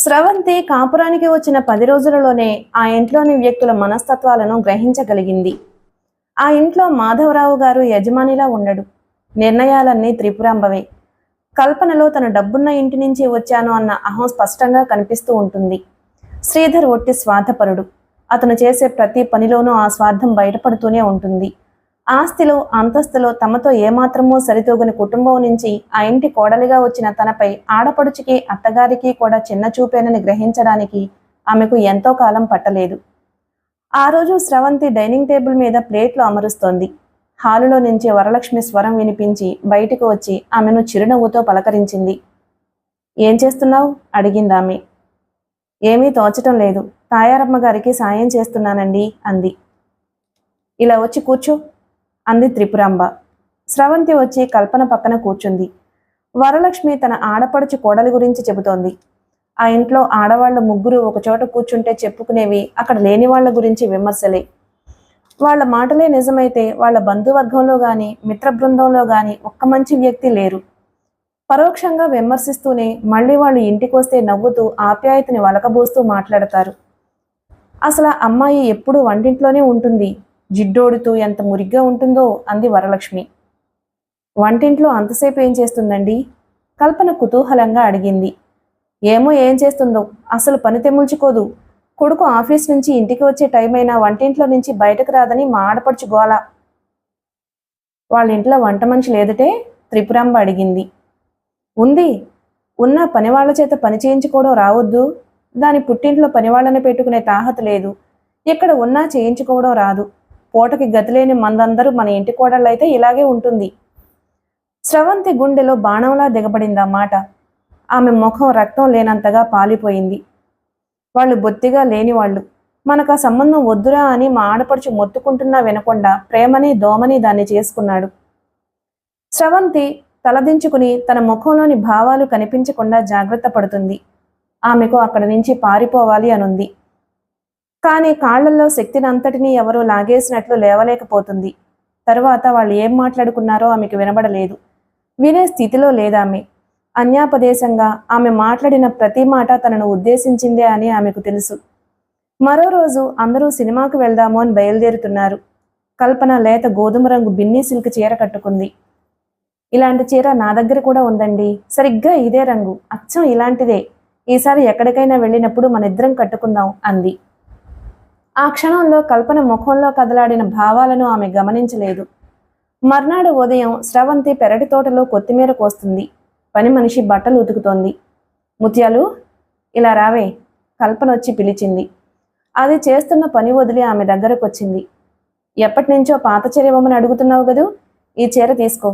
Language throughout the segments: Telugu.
స్రవంతి కాపురానికి వచ్చిన 10 రోజులలోనే ఆ ఇంట్లోని వ్యక్తుల మనస్తత్వాలను గ్రహించగలిగింది. ఆ ఇంట్లో మాధవరావు గారు యజమానిలా ఉండడు. నిర్ణయాలన్నీ త్రిపురాంబవే. కల్పనలో తన డబ్బున్న ఇంటి నుంచి వచ్చాను అన్న అహం స్పష్టంగా కనిపిస్తూ ఉంటుంది. శ్రీధర్ ఒట్టి స్వార్థపరుడు. అతను చేసే ప్రతి పనిలోనూ ఆ స్వార్థం బయటపడుతూనే ఉంటుంది. ఆస్తిలో అంతస్తులో తమతో ఏమాత్రమూ సరితూగని కుటుంబం నుంచి ఆ ఇంటి కోడలిగా వచ్చిన తనపై ఆడపడుచుకి అత్తగారికి కూడా చిన్న చూపేనని గ్రహించడానికి ఆమెకు ఎంతో కాలం పట్టలేదు. ఆ రోజు స్రవంతి డైనింగ్ టేబుల్ మీద ప్లేట్లు అమరుస్తోంది. హాలులో నుంచి వరలక్ష్మి స్వరం వినిపించి బయటకు వచ్చి ఆమెను చిరునవ్వుతో పలకరించింది. ఏం చేస్తున్నావు? అడిగిందామె. ఏమీ తోచటం లేదు, తాయారమ్మ గారికి సాయం చేస్తున్నానండి అంది. ఇలా వచ్చి కూర్చో అంది త్రిపురాంబ. స్రవంతి వచ్చి కల్పన పక్కన కూర్చుంది. వరలక్ష్మి తన ఆడపడుచు కోడలి గురించి చెబుతోంది. ఆ ఇంట్లో ఆడవాళ్లు ముగ్గురు ఒకచోట కూర్చుంటే చెప్పుకునేవి అక్కడ లేని వాళ్ల గురించి విమర్శలే. వాళ్ల మాటలే నిజమైతే వాళ్ల బంధువర్గంలో గాని మిత్ర బృందంలో గాని ఒక్క మంచి వ్యక్తి లేరు. పరోక్షంగా విమర్శిస్తూనే మళ్ళీ వాళ్ళు ఇంటికొస్తే నవ్వుతూ ఆప్యాయతని వలకబోస్తూ మాట్లాడతారు. అసలు అమ్మాయి ఎప్పుడూ వంటింట్లోనే ఉంటుంది, జిడ్డోడుతూ ఎంత మురిగ్గా ఉంటుందో అంది వరలక్ష్మి. వంటింట్లో అంతసేపు ఏం చేస్తుందండి? కల్పన కుతూహలంగా అడిగింది. ఏమో ఏం చేస్తుందో, అసలు పని తెముల్చుకోదు. కొడుకు ఆఫీస్ నుంచి ఇంటికి వచ్చే టైం అయినా వంటింట్లో నుంచి బయటకు రాదని మా ఆడపడుచు గోల. వాళ్ళ ఇంట్లో వంట మనిషి లేదటే? త్రిపురాంబ అడిగింది. ఉంది, ఉన్న పనివాళ్ల చేత పని చేయించుకోవడం రావద్దు. దాని పుట్టింట్లో పనివాళ్లను పెట్టుకునే తాహత లేదు. ఇక్కడ ఉన్నా చేయించుకోవడం రాదు. పూటకి గతిలేని మందందరూ మన ఇంటి కోడళ్ళైతే ఇలాగే ఉంటుంది. స్రవంతి గుండెలో బాణంలా దిగబడింది ఆ మాట. ఆమె ముఖం రక్తం లేనంతగా పాలిపోయింది. వాళ్ళు బొత్తిగా లేనివాళ్ళు. మనకు ఆ సంబంధం వద్దురా అని మా ఆడపడుచు మొత్తుకుంటున్నా వినకుండా ప్రేమని దోమని దాన్ని చేసుకున్నాడు. స్రవంతి తలదించుకుని తన ముఖంలోని భావాలు కనిపించకుండా జాగ్రత్త పడుతుంది. ఆమెకు అక్కడి నుంచి పారిపోవాలి అనుంది. కానీ కాళ్లల్లో శక్తిని అంతటినీ ఎవరో లాగేసినట్లు లేవలేకపోతుంది. తరువాత వాళ్ళు ఏం మాట్లాడుకున్నారో ఆమెకు వినబడలేదు. వినే స్థితిలో లేదామె. అన్యాపదేశంగా ఆమె మాట్లాడిన ప్రతి మాట తనను ఉద్దేశించిందే అని ఆమెకు తెలుసు. మరో రోజు అందరూ సినిమాకు వెళ్దాము అని బయలుదేరుతున్నారు. కల్పన లేత గోధుమ రంగు బిన్నీ సిల్క్ చీర కట్టుకుంది. ఇలాంటి చీర నా దగ్గర కూడా ఉందండి, సరిగ్గా ఇదే రంగు, అచ్చం ఇలాంటిదే. ఈసారి ఎక్కడికైనా వెళ్ళినప్పుడు మనిద్దరం కట్టుకుందాం అంది. ఆ క్షణంలో కల్పన ముఖంలో కదలాడిన భావాలను ఆమె గమనించలేదు. మర్నాడు ఉదయం స్రవంతి పెరటి తోటలో కొత్తిమీర కోస్తుంది. పని మనిషి బట్టలు ఉతుకుతోంది. ముత్యాలు, ఇలా రావే, కల్పన వచ్చి పిలిచింది. అది చేస్తున్న పని వదిలి ఆమె దగ్గరకు వచ్చింది. ఎప్పటి నుంచో పాత చీర ఇవ్వమని అడుగుతున్నావు కదూ, ఈ చీర తీసుకో.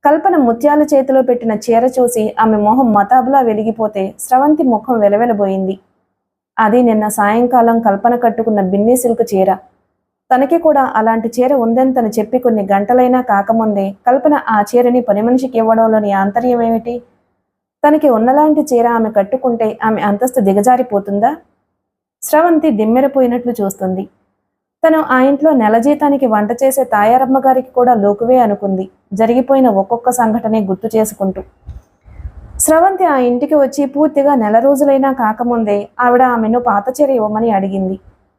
కల్పన ముత్యాల చేతిలో పెట్టిన చీర చూసి ఆమె మొహం మతాబులా వెలిగిపోతే స్రవంతి ముఖం వెలవెలబోయింది. అది నిన్న సాయంకాలం కల్పన కట్టుకున్న బిన్నీ సిల్క్ చీర. తనకి కూడా అలాంటి చీర ఉందని తను చెప్పి కొన్ని గంటలైనా కాకముందే కల్పన ఆ చీరని పని మనిషికి ఇవ్వడంలోని ఆంతర్యం ఏమిటి? తనకి ఉన్నలాంటి చీర ఆమె కట్టుకుంటే ఆమె అంతస్తు దిగజారిపోతుందా? స్రవంతి దిమ్మెరపోయినట్లు చూస్తుంది. తను ఆ ఇంట్లో నెల జీతానికి వంట చేసే తాయారమ్మ గారికి కూడా లోకువే అనుకుంది, జరిగిపోయిన ఒక్కొక్క సంఘటనే గుర్తు చేసుకుంటూ. స్రవంతి ఆ ఇంటికి వచ్చి పూర్తిగా నెల రోజులైనా కాకముందే ఆవిడ ఆమెను పాత చీర ఇవ్వమని అడిగింది.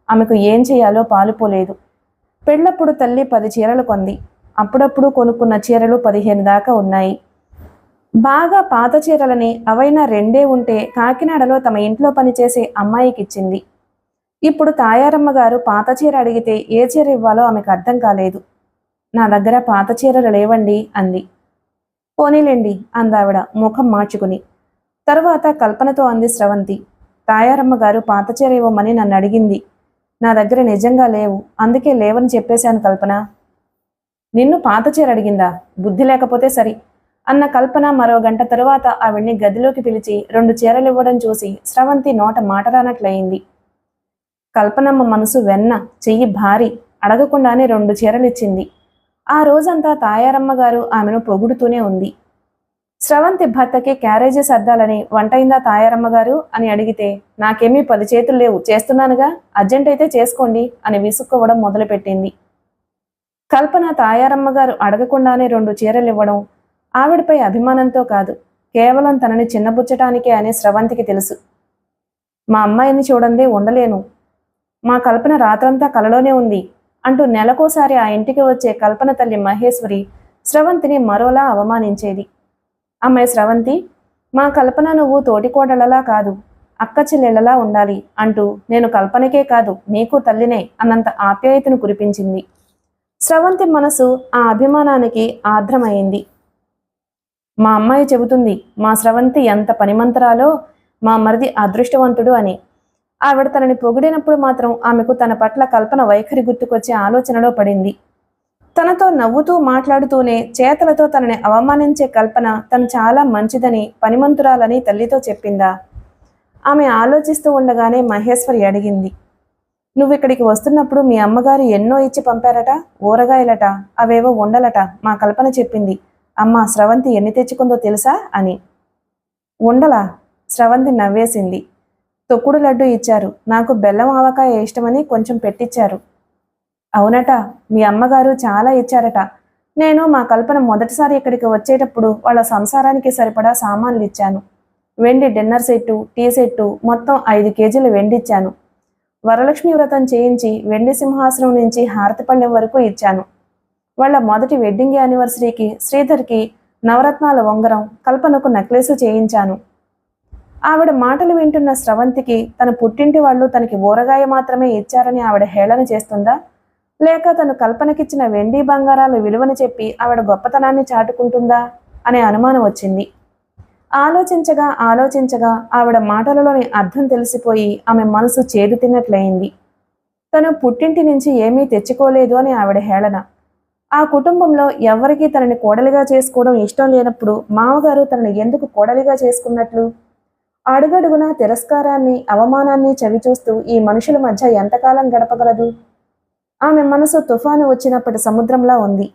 ఆమెకు ఏం చేయాలో పాలుపోలేదు. పెళ్లప్పుడు తల్లి 10 చీరలు కొంది. అప్పుడప్పుడు కొనుక్కున్న చీరలు 15 దాకా ఉన్నాయి. బాగా పాత చీరలని అవైనా 2 ఉంటే కాకినాడలో తమ ఇంట్లో పనిచేసే అమ్మాయికిచ్చింది. ఇప్పుడు తాయారమ్మ గారు పాత చీర అడిగితే ఏ చీర ఇవ్వాలో ఆమెకు అర్థం కాలేదు. నా దగ్గర పాత చీరలు లేవండి అంది. పోనీలేండి అందావిడ ముఖం మార్చుకుని. తరువాత కల్పనతో అంది స్రవంతి. తాయారమ్మ గారు పాత చీర ఇవ్వమని నన్ను అడిగింది. నా దగ్గర నిజంగా లేవు, అందుకే లేవని చెప్పేశాను కల్పన. నిన్ను పాత చీర అడిగిందా? బుద్ధి లేకపోతే సరి అన్న కల్పన మరో గంట తరువాత ఆవిడ్ని గదిలోకి పిలిచి 2 చీరలు ఇవ్వడం చూసి స్రవంతి నోట మాట రానట్లయింది. కల్పనమ్మ మనసు వెన్న, చెయ్యి భారీ. అడగకుండానే 2 చీరలిచ్చింది. ఆ రోజంతా తాయారమ్మ గారు ఆమెను పొగుడుతూనే ఉంది. స్రవంతి భర్తకి క్యారేజీ సర్దాలని వంటైందా తాయారమ్మ గారు అని అడిగితే, నాకేమీ 10 చేతులు లేవు, చేస్తున్నానుగా, అర్జెంట్ అయితే చేసుకోండి అని విసుక్కోవడం మొదలుపెట్టింది. కల్పన తాయారమ్మ గారు అడగకుండానే 2 చీరలు ఇవ్వడం ఆవిడపై అభిమానంతో కాదు, కేవలం తనని చిన్నబుచ్చటానికే అని స్రవంతికి తెలుసు. మా అమ్మాయిని చూడందే ఉండలేను. మా కల్పన రాత్రంతా కలలోనే ఉంది అంటూ నెలకోసారి ఆ ఇంటికి వచ్చే కల్పన తల్లి మహేశ్వరి స్రవంతిని మరోలా అవమానించేది. అమ్మాయి స్రవంతి, మా కల్పన నువ్వు తోటికోడలలా కాదు, అక్క చెల్లెళ్ళలా ఉండాలి అంటూ నేను కల్పనకే కాదు నీకు తల్లినే అన్నంత ఆప్యాయతను కురిపించింది. స్రవంతి మనసు ఆ అభిమానానికి ఆర్ద్రమైంది. మా అమ్మాయి చెబుతుంది మా స్రవంతి ఎంత పనిమంతరాలో, మా మరిది అదృష్టవంతుడు అని. ఆవిడ తనని పొగిడినప్పుడు మాత్రం ఆమెకు తన పట్ల కల్పన వైఖరి గుర్తుకొచ్చే ఆలోచనలో పడింది. తనతో నవ్వుతూ మాట్లాడుతూనే చేతలతో తనని అవమానించే కల్పన తను చాలా మంచిదని, పనిమంతురాలని తల్లితో చెప్పిందా? ఆమె ఆలోచిస్తూ ఉండగానే మహేశ్వరి అడిగింది, నువ్విక్కడికి వస్తున్నప్పుడు మీ అమ్మగారు ఎన్నో ఇచ్చి పంపారట, ఊరగాయలట, అవేవో ఉండలట, మా కల్పన చెప్పింది. అమ్మ స్రవంతి ఎన్ని తెచ్చుకుందో తెలుసా అని. ఉండలా? స్రవంతి నవ్వేసింది. తొక్కుడు లడ్డు ఇచ్చారు, నాకు బెల్లం ఆవకాయ ఇష్టమని కొంచెం పెట్టించారు. అవునట, మీ అమ్మగారు చాలా ఇచ్చారట. నేను మా కల్పన మొదటిసారి ఇక్కడికి వచ్చేటప్పుడు వాళ్ళ సంసారానికి సరిపడా సామాన్లు ఇచ్చాను. వెండి డిన్నర్ సెట్టు, టీ సెట్టు, మొత్తం 5 కేజీలు వెండిచ్చాను. వరలక్ష్మి వ్రతం చేయించి వెండి సింహాసనం నుంచి హారతిపళ్ళెం వరకు ఇచ్చాను. వాళ్ళ మొదటి వెడ్డింగ్ యానివర్సరీకి శ్రీధర్కి నవరత్నాల ఉంగరం, కల్పనకు నెక్లెస్ చేయించాను. ఆవిడ మాటలు వింటున్న స్రవంతికి తన పుట్టింటి వాళ్ళు తనకి ఊరగాయ మాత్రమే ఇచ్చారని ఆవిడ హేళన చేస్తుందా, లేక తను కల్పనకిచ్చిన వెండి బంగారాల విలువను చెప్పి ఆవిడ గొప్పతనాన్ని చాటుకుంటుందా అనే అనుమానం వచ్చింది. ఆలోచించగా ఆలోచించగా ఆవిడ మాటలలోని అర్థం తెలిసిపోయి ఆమె మనసు చేదు తిన్నట్లయింది. తను పుట్టింటి నుంచి ఏమీ తెచ్చుకోలేదు అని ఆవిడ హేళన. ఆ కుటుంబంలో ఎవరికీ తనని కోడలిగా చేసుకోవడం ఇష్టం లేనప్పుడు మామగారు తనని ఎందుకు కోడలిగా చేసుకున్నట్లు? అడుగడుగునా తిరస్కారాన్ని, అవమానాన్ని చవిచూస్తూ ఈ మనుషుల మధ్య ఎంతకాలం గడపగలదు? ఆమె మనసు తుఫాను వచ్చినప్పటి సముద్రంలా ఉంది.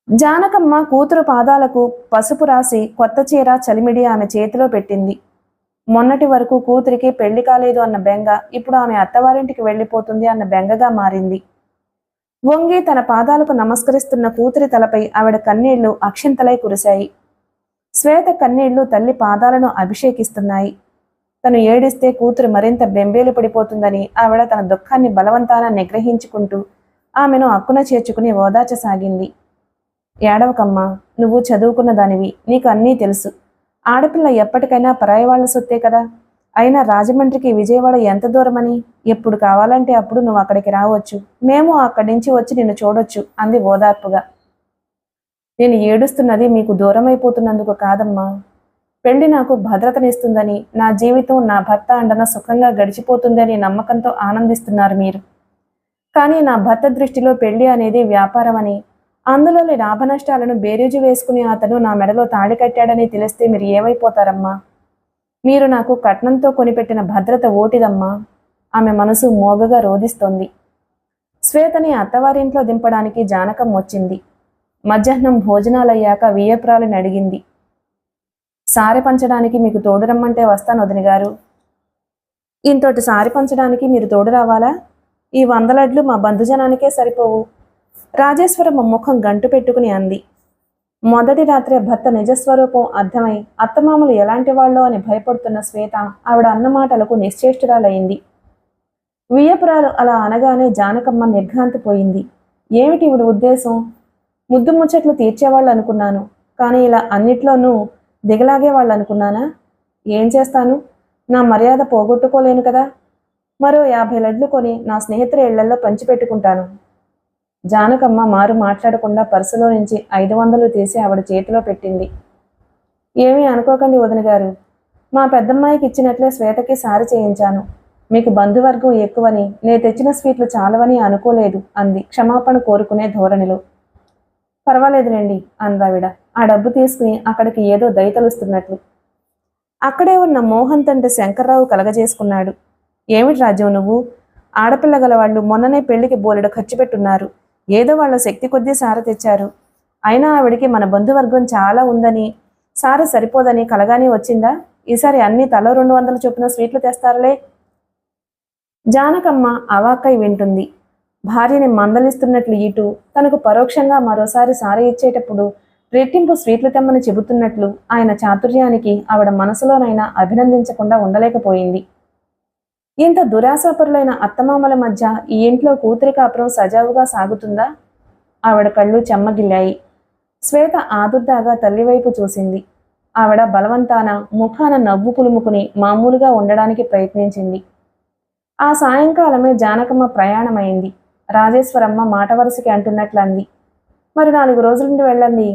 జానకమ్మ కూతురు పాదాలకు పసుపు రాసి కొత్త చీర చలిమిడి ఆమె చేతిలో పెట్టింది. మొన్నటి వరకు కూతురికి పెళ్లి కాలేదు అన్న బెంగ ఇప్పుడు ఆమె అత్తవారింటికి వెళ్ళిపోతుంది అన్న బెంగగా మారింది. వంగి తన పాదాలకు నమస్కరిస్తున్న కూతురి తలపై ఆవిడ కన్నీళ్లు అక్షింతలై కురిశాయి. శ్వేత కన్నీళ్లు తల్లి పాదాలను అభిషేకిస్తున్నాయి. తను ఏడిస్తే కూతురు మరింత బెంబేలు పడిపోతుందని ఆవిడ తన దుఃఖాన్ని బలవంతాన నిగ్రహించుకుంటూ ఆమెను అక్కున చేర్చుకుని ఓదార్చసాగింది. ఏడవకమ్మా, నువ్వు చదువుకున్న దానివి, నీకు అన్నీ తెలుసు. ఆడపిల్ల ఎప్పటికైనా పరాయి వాళ్ల సొత్తే కదా. అయినా రాజమండ్రికి విజయవాడ ఎంత దూరమని? ఎప్పుడు కావాలంటే అప్పుడు నువ్వు అక్కడికి రావచ్చు, మేము అక్కడి నుంచి వచ్చి నిన్ను చూడొచ్చు అంది ఓదార్పుగా. నేను ఏడుస్తున్నది మీకు దూరమైపోతున్నందుకు కాదమ్మా. పెళ్లి నాకు భద్రతనిస్తుందని, నా జీవితం నా భర్త అండన సుఖంగా గడిచిపోతుందని నమ్మకంతో ఆనందిస్తున్నారు మీరు. కానీ నా భర్త దృష్టిలో పెళ్లి అనేది వ్యాపారం అని, అందులోని లాభనష్టాలను బేరీజు వేసుకుని అతను నా మెడలో తాళి కట్టాడని తెలిస్తే మీరు ఏమైపోతారమ్మా? మీరు నాకు కట్నంతో కొనిపెట్టిన భద్రత ఓటిదమ్మా. ఆమె మనసు మోగగా రోధిస్తోంది. శ్వేతని అత్తవారింట్లో దింపడానికి జానకం వచ్చింది. మధ్యాహ్నం భోజనాలయ్యాక వియ్యపురాలిని అడిగింది. సారె పంచడానికి మీకు తోడు రమ్మంటే వస్తాను వదిని గారు. ఇంతోటి సారె పంచడానికి మీరు తోడు రావాలా? ఈ 100 లడ్లు మా బంధుజనానికే సరిపోవు. రాజేశ్వరమ్మ ముఖం గంటు పెట్టుకుని అంది. మొదటి రాత్రే భర్త నిజస్వరూపం అర్థమై అత్తమామలు ఎలాంటి వాళ్ళో అని భయపడుతున్న శ్వేత ఆవిడ అన్నమాటలకు నిశ్చేష్టురాలయ్యింది. వియ్యపురాలు అలా అనగానే జానకమ్మ నిర్ఘాంతపోయింది. ఏమిటి ఇవిడ ఉద్దేశం? ముద్దు ముచ్చట్లు తీర్చేవాళ్ళు అనుకున్నాను, కానీ ఇలా అన్నిట్లోనూ దిగలాగే వాళ్ళు అనుకున్నానా? ఏం చేస్తాను, నా మర్యాద పోగొట్టుకోలేను కదా. మరో 50 లడ్లు కొని నా స్నేహితుల ఇళ్లల్లో పంచిపెట్టుకుంటాను. జానకమ్మ మారు మాట్లాడకుండా పర్సులో నుంచి 500 తీసి ఆవిడ చేతిలో పెట్టింది. ఏమీ అనుకోకండి వదిన గారు, మా పెద్దమ్మాయికి ఇచ్చినట్లే శ్వేతకి సారి చేయించాను. మీకు బంధువర్గం ఎక్కువని, నే తెచ్చిన స్వీట్లు చాలవని అనుకోలేదు అంది క్షమాపణ కోరుకునే ధోరణిలో. పర్వాలేదులేండి అందావిడ ఆ డబ్బు తీసుకుని అక్కడికి ఏదో దయతలుస్తున్నట్లు. అక్కడే ఉన్న మోహన్ తండ్రి శంకర్రావు కలగజేసుకున్నాడు. ఏమిటి రాజ్యం నువ్వు? ఆడపిల్ల గలవాళ్ళు మొన్ననే పెళ్లికి బోలెడు ఖర్చు పెట్టున్నారు. ఏదో వాళ్ళ శక్తి కొద్దీ సార తెచ్చారు. అయినా ఆవిడికి మన బంధువర్గం చాలా ఉందని, సార సరిపోదని కలగానే వచ్చిందా? ఈసారి అన్ని తలో 200 చొప్పున స్వీట్లు తెస్తారులే. జానకమ్మ అవాక్కై వింటుంది. భార్యని మందలిస్తున్నట్లు ఇటు, తనకు పరోక్షంగా మరోసారి సార ఇచ్చేటప్పుడు రెట్టింపు స్వీట్లు తెమ్మని చెబుతున్నట్లు ఆయన చాతుర్యానికి ఆవిడ మనసులోనైనా అభినందించకుండా ఉండలేకపోయింది. ఇంత దురాశాపరులైన అత్తమామల మధ్య ఈ ఇంట్లో కూతురి కాపురం సజావుగా సాగుతుందా? ఆవిడ కళ్ళు చెమ్మగిల్లాయి. శ్వేత ఆదుర్దాగా తల్లివైపు చూసింది. ఆవిడ బలవంతాన ముఖాన నవ్వు పులుముకుని మామూలుగా ఉండడానికి ప్రయత్నించింది. ఆ సాయంకాలమే జానకమ్మ ప్రయాణమైంది. రాజేశ్వరమ్మ మాట వరుసకి అంటున్నట్లు అంది, మరి 4 రోజులుండి వెళ్ళండి.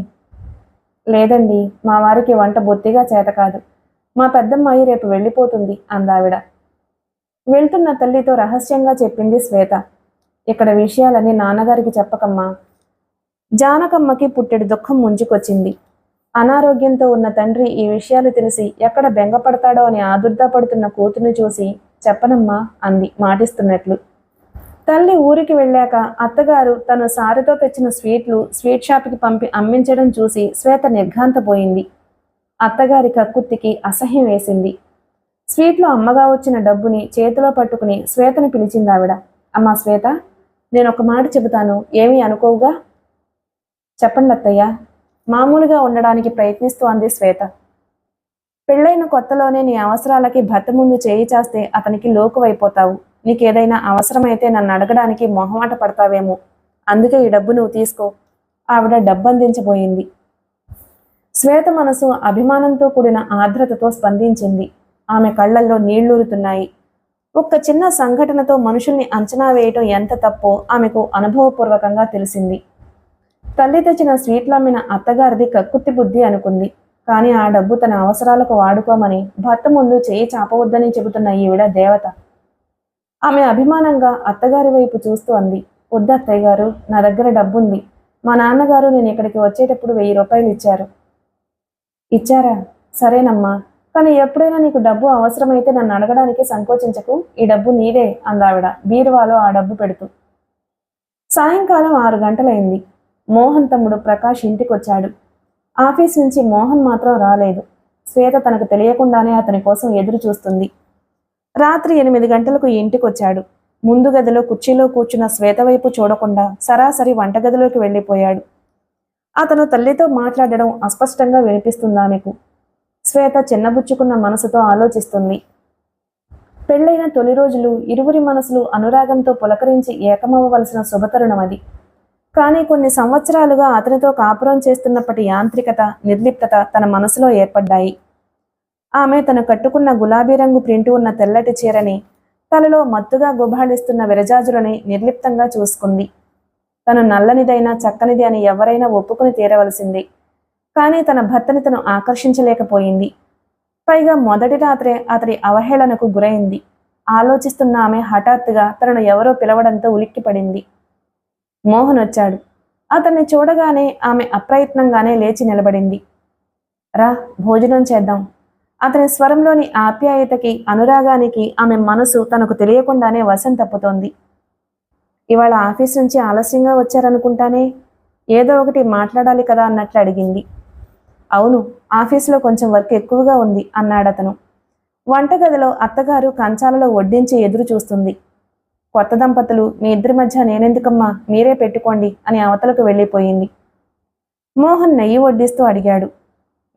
లేదండి, మా వారికి వంట బొత్తిగా చేత కాదు. మా పెద్దమ్మాయి రేపు వెళ్ళిపోతుంది అందావిడ. వెళ్తున్న తల్లితో రహస్యంగా చెప్పింది శ్వేత. ఇక్కడ విషయాలన్నీ నాన్నగారికి చెప్పకమ్మా. జానకమ్మకి పుట్టెడు దుఃఖం ముంచుకొచ్చింది. అనారోగ్యంతో ఉన్న తండ్రి ఈ విషయాలు తెలిసి ఎక్కడ బెంగపడతాడో అని ఆదుర్దాపడుతున్న కూతుర్ని చూసి చెప్పనమ్మా అంది మాటిస్తున్నట్లు. తల్లి ఊరికి వెళ్ళాక అత్తగారు తను సారితో తెచ్చిన స్వీట్లు స్వీట్ షాప్కి పంపి అమ్మించడం చూసి శ్వేత నిర్ఘాంతపోయింది. అత్తగారి కక్కుర్తికి అసహ్యం వేసింది. స్వీట్లో అమ్మగా వచ్చిన డబ్బుని చేతిలో పట్టుకుని శ్వేతను పిలిచింది ఆవిడ. అమ్మా శ్వేత, నేను ఒక మాట చెబుతాను, ఏమీ అనుకోవుగా? చెప్పండి అత్తయ్య, మామూలుగా ఉండడానికి ప్రయత్నిస్తూ అంది శ్వేత. పెళ్ళైన కొత్తలోనే నీ అవసరాలకి భర్త ముందు చేయి చేస్తే అతనికి లోకువైపోతావు. నీకేదైనా అవసరమైతే నన్ను అడగడానికి మొహమాట పడతావేమో. అందుకే ఈ డబ్బు నువ్వు తీసుకో. ఆవిడ డబ్బందించబోయింది. శ్వేత మనసు అభిమానంతో కూడిన ఆర్ద్రతతో స్పందించింది. ఆమె కళ్ళల్లో నీళ్లూరుతున్నాయి. ఒక్క చిన్న సంఘటనతో మనుషుల్ని అంచనా వేయటం ఎంత తప్పో ఆమెకు అనుభవపూర్వకంగా తెలిసింది. తల్లి తెచ్చిన స్వీట్లమ్మిన అత్తగారిది కక్కుర్తి బుద్ధి అనుకుంది. కానీ ఆ డబ్బు తన అవసరాలకు వాడుకోమని భర్త ముందు చేయి చాపవద్దని చెబుతున్న ఈవిడ దేవత. ఆమె అభిమానంగా అత్తగారి వైపు చూస్తూ అంది, వద్దు అత్తయ్య గారు, నా దగ్గర డబ్బుంది. మా నాన్నగారు నేను ఇక్కడికి వచ్చేటప్పుడు 1000 రూపాయలు ఇచ్చారు. ఇచ్చారా? సరేనమ్మా, కానీ ఎప్పుడైనా నీకు డబ్బు అవసరమైతే నన్ను అడగడానికి సంకోచించకు. ఈ డబ్బు నీదే అందావిడ బీరువాలో ఆ డబ్బు పెడుతూ. సాయంకాలం 6 గంటలైంది. మోహన్ తమ్ముడు ప్రకాష్ ఇంటికొచ్చాడు. ఆఫీస్ నుంచి మోహన్ మాత్రం రాలేదు. శ్వేత తనకు తెలియకుండానే అతని కోసం ఎదురు చూస్తుంది. రాత్రి 8 గంటలకు ఇంటికొచ్చాడు. ముందు గదిలో కుర్చీలో కూర్చున్న శ్వేత వైపు చూడకుండా సరాసరి వంటగదిలోకి వెళ్ళిపోయాడు. అతను తల్లితో మాట్లాడడం అస్పష్టంగా వినిపిస్తుంది ఆమెకు. శ్వేత చిన్నబుచ్చుకున్న మనసుతో ఆలోచిస్తుంది. పెళ్లైన తొలి రోజులు ఇరువురి మనసులు అనురాగంతో పులకరించి ఏకమవ్వవలసిన శుభతరుణం అది. కానీ కొన్ని సంవత్సరాలుగా అతనితో కాపురం చేస్తున్నప్పటి యాంత్రికత, నిర్లిప్తత తన మనసులో ఏర్పడ్డాయి. ఆమె తను కట్టుకున్న గులాబీ రంగు ప్రింటు ఉన్న తెల్లటి చీరని, తలలో మత్తుగా గుబాళిస్తున్న విరజాజులని నిర్లిప్తంగా చూసుకుంది. తను నల్లనిదైనా చక్కనిది అని ఎవరైనా ఒప్పుకుని తీరవలసింది. కానీ తన భర్తని తను ఆకర్షించలేకపోయింది. పైగా మొదటి రాత్రే అతడి అవహేళనకు గురైంది. ఆలోచిస్తున్న ఆమె హఠాత్తుగా తనను ఎవరో పిలవడంతో ఉలిక్కిపడింది. మోహన్ వచ్చాడు. అతన్ని చూడగానే ఆమె అప్రయత్నంగానే లేచి నిలబడింది. రా, భోజనం చేద్దాం. అతని స్వరంలోని ఆప్యాయతకి, అనురాగానికి ఆమె మనసు తనకు తెలియకుండానే వశం తప్పుతోంది. ఇవాళ ఆఫీస్ నుంచి ఆలస్యంగా వచ్చారనుకుంటానే, ఏదో ఒకటి మాట్లాడాలి కదా అన్నట్లు అడిగింది. అవును, ఆఫీసులో కొంచెం వర్క్ ఎక్కువగా ఉంది అన్నాడతను. వంటగదిలో అత్తగారు కంచాలలో వడ్డించి ఎదురు చూస్తుంది. కొత్త దంపతులు, మీ ఇద్దరి మధ్య నేనెందుకమ్మా, మీరే పెట్టుకోండి అని అవతలకు వెళ్ళిపోయింది. మోహన్ నెయ్యి వడ్డిస్తూ అడిగాడు,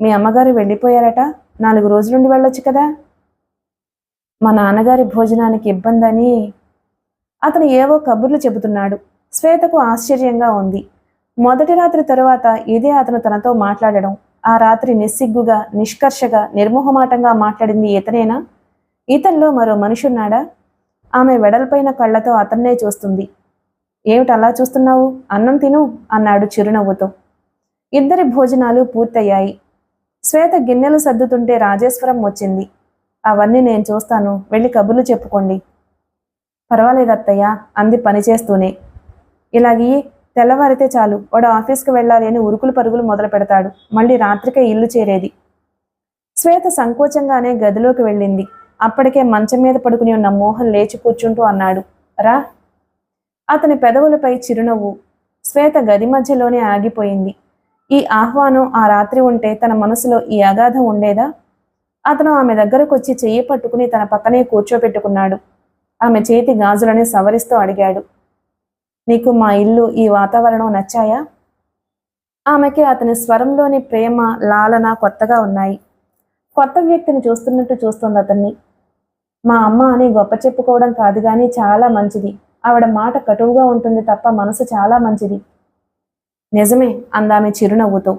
మీ అమ్మగారు వెళ్ళిపోయారట, 4 రోజులుండి వెళ్ళొచ్చు కదా. మా నాన్నగారి భోజనానికి ఇబ్బందని అతను ఏవో కబుర్లు చెబుతున్నాడు. శ్వేతకు ఆశ్చర్యంగా ఉంది. మొదటి రాత్రి తరువాత ఇదే అతను తనతో మాట్లాడడం. ఆ రాత్రి నిస్సిగ్గుగా, నిష్కర్షగా, నిర్మోహమాటంగా మాట్లాడింది ఇతనేనా? ఇతనిలో మరో మనుషున్నాడా? ఆమె వెడల్పైన కళ్ళతో అతన్నే చూస్తుంది. ఏమిటి అలా చూస్తున్నావు? అన్నం తిను అన్నాడు చిరునవ్వుతో. ఇద్దరి భోజనాలు పూర్తయ్యాయి. శ్వేత గిన్నెలు సర్దుతుంటే రాజేశ్వరం వచ్చింది. అవన్నీ నేను చూస్తాను, వెళ్ళి కబుర్లు చెప్పుకోండి. పర్వాలేదు అత్తయ్య అంది పనిచేస్తూనే. ఇలాగీ తెల్లవారితే చాలు, వాడు ఆఫీస్కి వెళ్ళాలి అని ఉరుకులు పరుగులు మొదలు పెడతాడు. మళ్ళీ రాత్రికే ఇల్లు చేరేది. శ్వేత సంకోచంగానే గదిలోకి వెళ్ళింది. అప్పటికే మంచం మీద పడుకుని ఉన్న మోహన్ లేచి కూర్చుంటూ అన్నాడు, రా. అతని పెదవులపై చిరునవ్వు. శ్వేత గది మధ్యలోనే ఆగిపోయింది. ఈ ఆహ్వానం ఆ రాత్రి ఉంటే తన మనసులో ఈ అగాధం ఉండేదా? అతను ఆమె దగ్గరకొచ్చి చెయ్యి పట్టుకుని తన పక్కనే కూర్చోపెట్టుకున్నాడు. ఆమె చేతి గాజులని సవరిస్తూ అడిగాడు, నీకు మా ఇల్లు, ఈ వాతావరణం నచ్చాయా? ఆమెకి అతని స్వరంలోని ప్రేమ, లాలన కొత్తగా ఉన్నాయి. కొత్త వ్యక్తిని చూస్తున్నట్టు చూస్తోంది అతన్ని. మా అమ్మ అని గొప్ప చెప్పుకోవడం కాదు గాని చాలా మంచిది. ఆవిడ మాట కటువుగా ఉంటుంది తప్ప మనసు చాలా మంచిది. నిజమే అందామె చిరునవ్వుతో.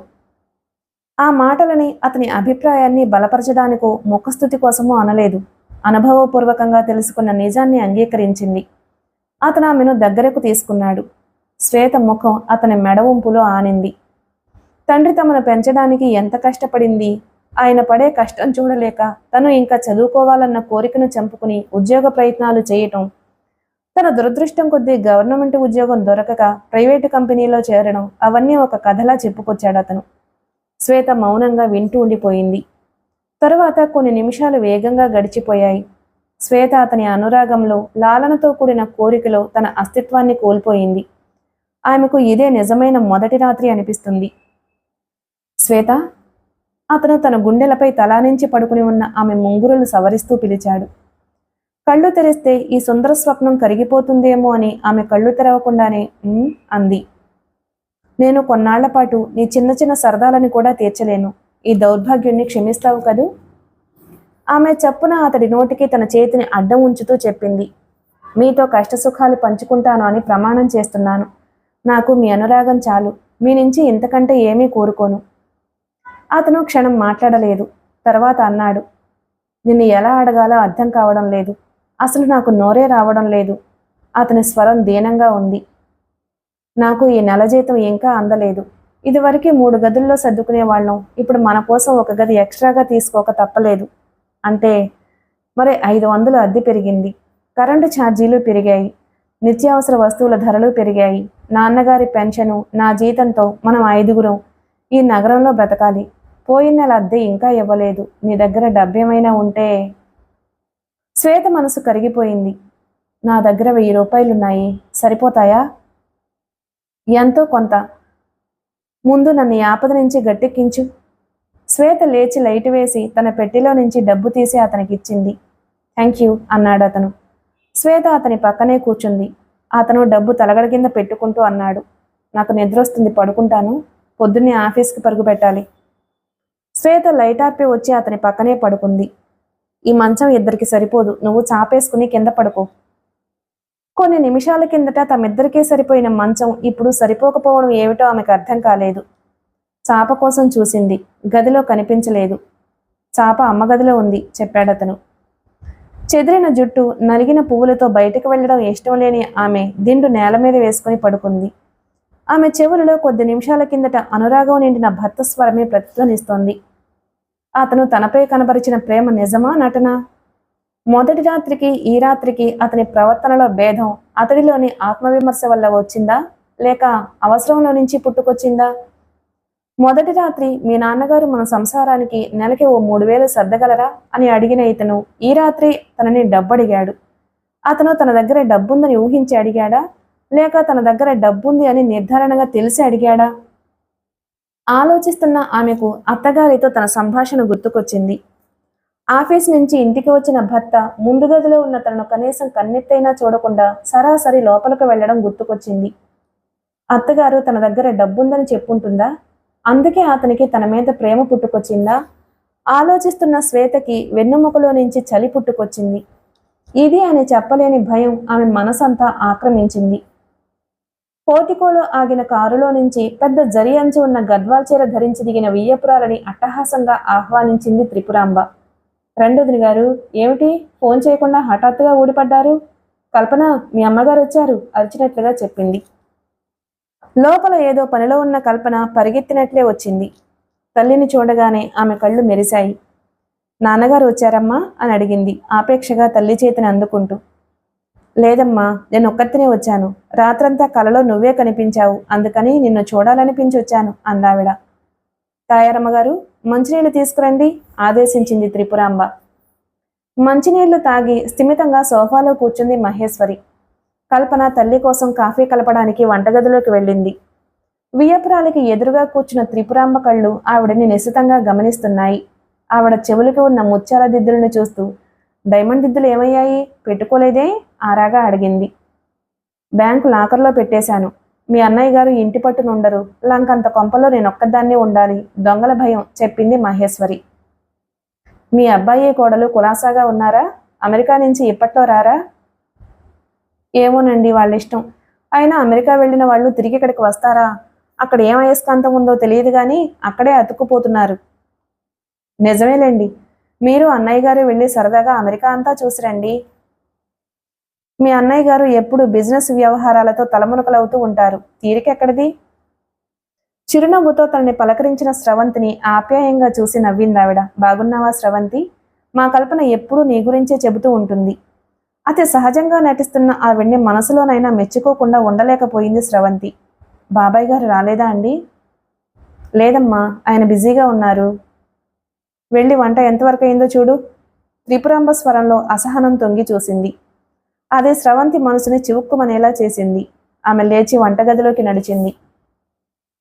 ఆ మాటలని అతని అభిప్రాయాన్ని బలపరచడానికో ముఖస్థుతి కోసమో అనలేదు. అనుభవపూర్వకంగా తెలుసుకున్న నిజాన్ని అంగీకరించింది. అతను ఆమెను దగ్గరకు తీసుకున్నాడు. శ్వేత ముఖం అతని మెడవంపులో ఆనింది. తండ్రి తమను పెంచడానికి ఎంత కష్టపడింది. ఆయన పడే కష్టం చూడలేక తను ఇంకా చదువుకోవాలన్న కోరికను చంపుకుని ఉద్యోగ ప్రయత్నాలు చేయటం, తన దురదృష్టం కొద్దీ గవర్నమెంట్ ఉద్యోగం దొరకక ప్రైవేటు కంపెనీలో చేరడం, అవన్నీ ఒక కథలా చెప్పుకొచ్చాడు అతను. శ్వేత మౌనంగా వింటూ ఉండిపోయింది. తరువాత కొన్ని నిమిషాలు వేగంగా గడిచిపోయాయి. శ్వేత అతని అనురాగంలో, లాలనతో కూడిన కోరికలో తన అస్తిత్వాన్ని కోల్పోయింది. ఆమెకు ఇదే నిజమైన మొదటి రాత్రి అనిపిస్తుంది. శ్వేత, అతను తన గుండెలపై తలానించి పడుకుని ఉన్న ఆమె ముంగురులు సవరిస్తూ పిలిచాడు. కళ్ళు తెరిస్తే ఈ సుందర స్వప్నం కరిగిపోతుందేమో అని ఆమె కళ్ళు తెరవకుండానే అంది. నేను కొన్నాళ్ల పాటు నీ చిన్న చిన్న సరదాలని కూడా తీర్చలేను. ఈ దౌర్భాగ్యుణ్ణి క్షమిస్తావు కదూ? ఆమె చప్పున అతడి నోటికి తన చేతిని అడ్డం ఉంచుతూ చెప్పింది. మీతో కష్టసుఖాలు పంచుకుంటాను అని ప్రమాణం చేస్తున్నాను. నాకు మీ అనురాగం చాలు. మీ నుంచి ఇంతకంటే ఏమీ కోరుకోను. అతను క్షణం మాట్లాడలేదు. తర్వాత అన్నాడు, నిన్ను ఎలా అడగాలో అర్థం కావడం లేదు. అసలు నాకు నోరే రావడం లేదు. అతని స్వరం దీనంగా ఉంది. నాకు ఈ నెల జీతం ఇంకా అందలేదు. ఇదివరకు 3 గదుల్లో సర్దుకునే వాళ్ళం. ఇప్పుడు మన కోసం ఒక గది ఎక్స్ట్రాగా తీసుకోక తప్పలేదు. అంటే మరి 500 అద్దె పెరిగింది. కరెంటు ఛార్జీలు పెరిగాయి. నిత్యావసర వస్తువుల ధరలు పెరిగాయి. నాన్నగారి పెన్షను, నా జీతంతో మనం 5గురం ఈ నగరంలో బ్రతకాలి. పోయిన నెల అద్దె ఇంకా ఇవ్వలేదు. నీ దగ్గర డబ్బేమైనా ఉంటే. శ్వేత మనసు కరిగిపోయింది. నా దగ్గర 1000 రూపాయలున్నాయి. సరిపోతాయా? ఎంతో కొంత. ముందు నన్ను ఆపద నుంచి గట్టెక్కించు. శ్వేత లేచి లైట్ వేసి తన పెట్టెలో నుంచి డబ్బు తీసి అతనికిచ్చింది. థ్యాంక్ యూ అన్నాడు అతను. శ్వేత అతని పక్కనే కూర్చుంది. అతను డబ్బు తలగడ కింద పెట్టుకుంటూ అన్నాడు, నాకు నిద్రొస్తుంది, పడుకుంటాను. పొద్దున్నే ఆఫీస్కి పరుగు పెట్టాలి. శ్వేత లైట్ ఆర్పి వచ్చి అతని పక్కనే పడుకుంది. ఈ మంచం ఇద్దరికి సరిపోదు. నువ్వు చాపేసుకుని కింద పడుకో. కొన్ని నిమిషాల కిందట తమిద్దరికీ సరిపోయిన మంచం ఇప్పుడు సరిపోకపోవడం ఏమిటో ఆమెకు అర్థం కాలేదు. చాప కోసం చూసింది. గదిలో కనిపించలేదు. చాప అమ్మగదిలో ఉంది చెప్పాడతను. చెదిరిన జుట్టు, నలిగిన పువ్వులతో బయటకు వెళ్లడం ఇష్టం లేని ఆమె దిండు నేల మీద వేసుకుని పడుకుంది. ఆమె చెవులలో కొద్ది నిమిషాల కిందట అనురాగం నిండిన భర్త స్వరమే ప్రతిధ్వనిస్తోంది. అతను తనపై కనబరిచిన ప్రేమ నిజమా, నటనా? మొదటి రాత్రికి ఈ రాత్రికి అతని ప్రవర్తనలో భేదం అతడిలోని ఆత్మవిమర్శ వల్ల వచ్చిందా, లేక అవసరంలో నుంచి పుట్టుకొచ్చిందా? మొదటి రాత్రి మీ నాన్నగారు మన సంసారానికి నెలకి ఓ 3000 సర్దగలరా అని అడిగిన ఇతను ఈ రాత్రి తనని డబ్బడిగాడు. అతను తన దగ్గర డబ్బుందని ఊహించి అడిగాడా, లేక తన దగ్గర డబ్బుంది అని నిర్ధారణగా తెలిసి అడిగాడా? ఆలోచిస్తున్న ఆమెకు అత్తగారితో తన సంభాషణ గుర్తుకొచ్చింది. ఆఫీస్ నుంచి ఇంటికి వచ్చిన భర్త ముందు గదిలో ఉన్న తనను కనీసం కన్నెత్తైనా చూడకుండా సరాసరి లోపలికి వెళ్లడం గుర్తుకొచ్చింది. అత్తగారు తన దగ్గర డబ్బుందని చెప్పుంటుందా? అందుకే అతనికి తన మీద ప్రేమ పుట్టుకొచ్చిందా? ఆలోచిస్తున్న శ్వేతకి వెన్నుముకలో నుంచి చలి పుట్టుకొచ్చింది. ఇది అని చెప్పలేని భయం ఆమె మనసంతా ఆక్రమించింది. పోర్టికోలో ఆగిన కారులో నుంచి పెద్ద జరి అంచు ఉన్న గద్వాల్ చీర ధరించి దిగిన వియ్యపురాలని అట్టహాసంగా ఆహ్వానించింది త్రిపురాంబ. రెండోదిని గారు, ఏమిటి ఫోన్ చేయకుండా హఠాత్తుగా ఊడిపడ్డారు? కల్పన, మీ అమ్మగారు వచ్చారు అరిచినట్లుగా చెప్పింది. లోపల ఏదో పనిలో ఉన్న కల్పన పరిగెత్తినట్లే వచ్చింది. తల్లిని చూడగానే ఆమె కళ్ళు మెరిశాయి. నాన్నగారు వచ్చారమ్మా అని అడిగింది ఆపేక్షగా తల్లి చేతిని అందుకుంటూ. లేదమ్మా, నేను ఒక్కతినే వచ్చాను. రాత్రంతా కలలో నువ్వే కనిపించావు, అందుకని నిన్ను చూడాలనిపించి వచ్చాను అందావిడ. తాయారమ్మగారు, మంచినీళ్లు తీసుకురండి ఆదేశించింది త్రిపురాంబ. మంచినీళ్లు తాగి స్థిమితంగా సోఫాలో కూర్చుంది మహేశ్వరి. కల్పన తల్లి కోసం కాఫీ కలపడానికి వంటగదిలోకి వెళ్ళింది. వియ్యపురాలకి ఎదురుగా కూర్చున్న త్రిపురాంబ కళ్ళు ఆవిడని నిశితంగా గమనిస్తున్నాయి. ఆవిడ చెవులకు ఉన్న ముత్యాల దిద్దులను చూస్తూ, డైమండ్ దిద్దులు ఏమయ్యాయి, పెట్టుకోలేదే ఆరాగా అడిగింది. బ్యాంకు లాకర్లో పెట్టేశాను. మీ అన్నయ్య గారు ఇంటి పట్టునుండరు, లంకంత కొంపలో నేనొక్కదాన్నే ఉండాలి, దొంగల భయం చెప్పింది మహేశ్వరి. మీ అబ్బాయి కోడలు కులాసాగా ఉన్నారా? అమెరికా నుంచి ఇప్పట్లో రారా? ఏమోనండి, వాళ్ళ ఇష్టం. అయినా అమెరికా వెళ్ళిన వాళ్ళు తిరిగి ఇక్కడికి వస్తారా? అక్కడ ఏం అయస్కాంతం ఉందో తెలియదు కానీ అక్కడే అతుక్కుపోతున్నారు. నిజమేలేండి, మీరు అన్నయ్య గారు వెళ్ళి సరదాగా అమెరికా అంతా చూసిరండి. మీ అన్నయ్య గారు ఎప్పుడు బిజినెస్ వ్యవహారాలతో తలమునకలవుతూ ఉంటారు, తీరికెక్కడిది? చిరునవ్వుతో తనని పలకరించిన స్రవంతిని ఆప్యాయంగా చూసి నవ్విందావిడ. బాగున్నావా స్రవంతి? మా కల్పన ఎప్పుడూ నీ గురించే చెబుతూ ఉంటుంది. అతి సహజంగా నటిస్తున్న ఆవిడ్ని మనసులోనైనా మెచ్చుకోకుండా ఉండలేకపోయింది స్రవంతి. బాబాయ్ గారు రాలేదా అండి? లేదమ్మా, ఆయన బిజీగా ఉన్నారు. వెళ్ళి వంట ఎంతవరకు అయిందో చూడు. త్రిపురాంబ స్వరంలో అసహనం తొంగి చూసింది. అదే స్రవంతి మనసుని చివుక్కుమనేలా చేసింది. ఆమె లేచి వంటగదిలోకి నడిచింది.